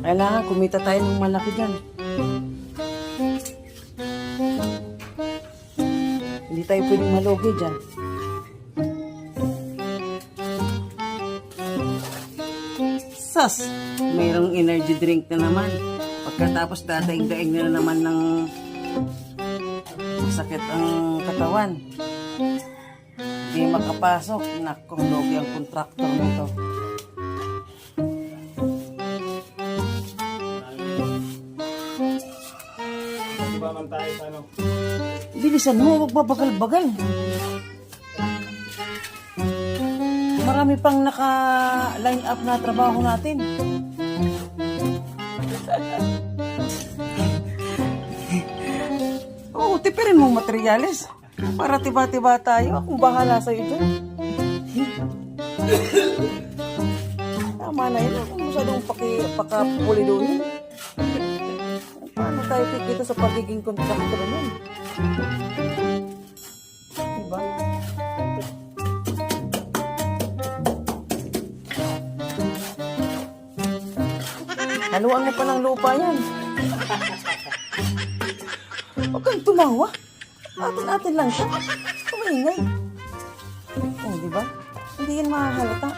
Kailangan kumita tayo ng malaki dyan. Hindi tayo pwedeng malugi dyan. Sas! Mayroong energy drink na naman. Pagkatapos dadaing-daing na naman ng masakit ang katawan. Hindi makapasok. Nakong logi ang kontraktor nito. Diba man tayo sa ano? Bilisan mo, huwag babagal-bagal. Marami pang naka-line up na trabaho natin. Oo, tipirin mo materyales. Para tiba-tiba tayo. Akong bahala sa'yo dyan. Tama na yun. Kung masyadong pakapuliduhin. Paano tayo kikita sa pagiging kontraktor nun? Diba? Haluan mo pa ng lupa yan. Huwag kang tumawa. Atin-atin lang siya. Kumaingay. Oh, diba? Hindi yan makahalata.